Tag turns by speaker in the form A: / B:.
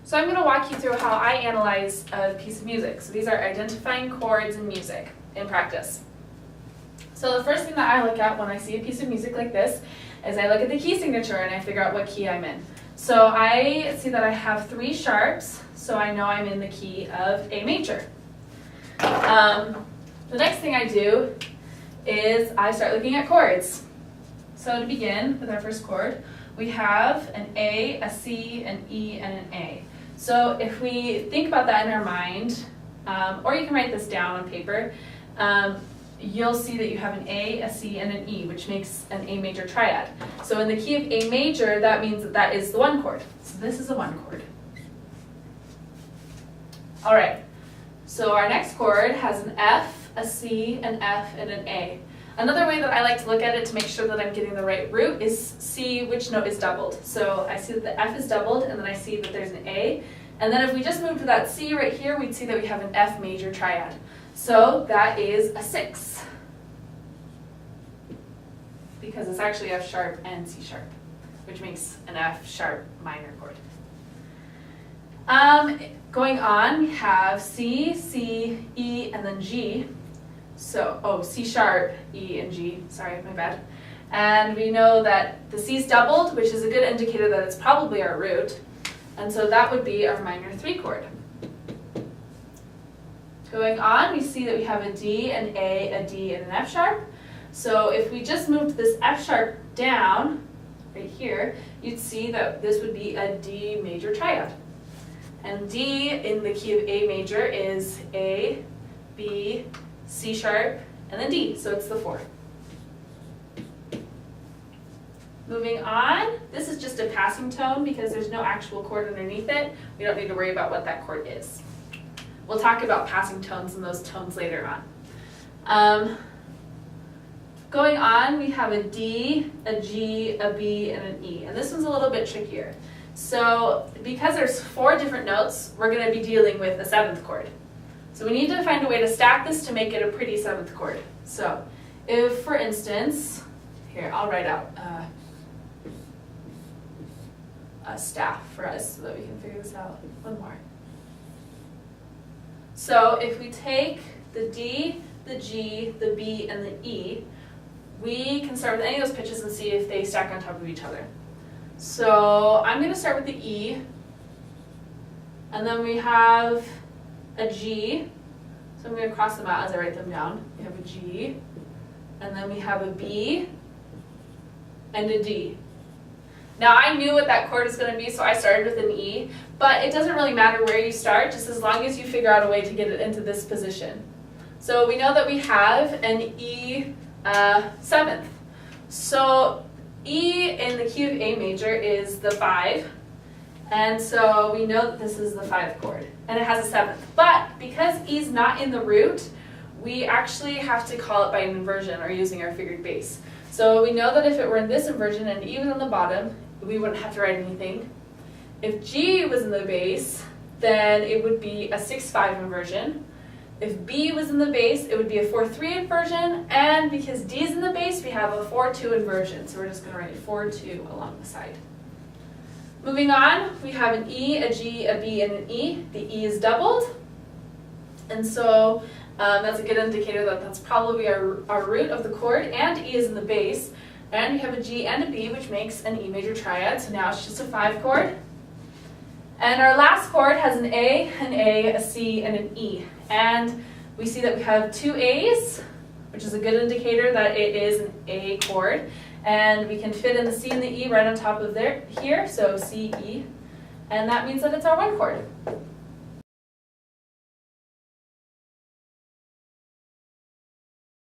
A: So I'm going to walk you through how I analyze a piece of music. So these are identifying chords in music in practice. So the first thing that I look at when I see a piece of music like this is I look at the key signature and I figure out what key I'm in. So I see that I have 3 sharps, so I know I'm in the key of A major. The next thing I do is I start looking at chords. So to begin with our first chord, we have an A, a C, an E, and an A. So if we think about that in our mind, or you can write this down on paper, you'll see that you have an A, a C, and an E, which makes an A major triad. So in the key of A major, that means that that is the 1 chord. So this is a 1 chord. All right, so our next chord has an F, a C, an F, and an A. Another way that I like to look at it to make sure that I'm getting the right root is see which note is doubled. So I see that the F is doubled, and then I see that there's an A. And then if we just move to that C right here, we'd see that we have an F major triad. So that is a 6. Because it's actually F sharp and C sharp, which makes an F sharp minor chord. Going on, we have C, C, E, and then G. So, C sharp, E, and G. Sorry, my bad. And we know that the C's doubled, which is a good indicator that it's probably our root. And so that would be our minor 3 chord. Going on, we see that we have a D, an A, D, and an F sharp. So if we just moved this F sharp down, right here, you'd see that this would be a D major triad. And D in the key of A major is A, B, C sharp, and then D, so it's the 4. Moving on, this is just a passing tone because there's no actual chord underneath it. We don't need to worry about what that chord is. We'll talk about passing tones and those tones later on. Going on, we have a D, a G, a B, and an E. And this one's a little bit trickier. So because there's 4 different notes, we're going to be dealing with a 7th chord. So we need to find a way to stack this to make it a pretty 7th chord. So if, for instance, here, I'll write out a staff for us so that we can figure this out. One more. So if we take the D, the G, the B, and the E, we can start with any of those pitches and see if they stack on top of each other. So I'm going to start with the E, and then we have a G, so I'm going to cross them out as I write them down. We have a G, and then we have a B, and a D. Now I knew what that chord was going to be, so I started with an E, but it doesn't really matter where you start, just as long as you figure out a way to get it into this position. So we know that we have an E 7th. So E in the key of A major is the 5, and so we know that this is the 5th chord, and it has a 7th. But because E's not in the root, we actually have to call it by an inversion or using our figured bass. So we know that if it were in this inversion and E was on the bottom, we wouldn't have to write anything. If G was in the bass, then it would be a 6-5 inversion. If B was in the bass, it would be a 4-3 inversion, and because D is in the bass, we have a 4-2 inversion. So we're just going to write 4-2 along the side. Moving on, we have an E, a G, a B, and an E. The E is doubled, and so that's a good indicator that that's probably our root of the chord, and E is in the bass. And we have a G and a B, which makes an E major triad, so now it's just a 5 chord. And our last chord has an A, a C, and an E. And we see that we have 2 A's, which is a good indicator that it is an A chord. And we can fit in the C and the E right on top of here, so C, E. And that means that it's our 1 chord.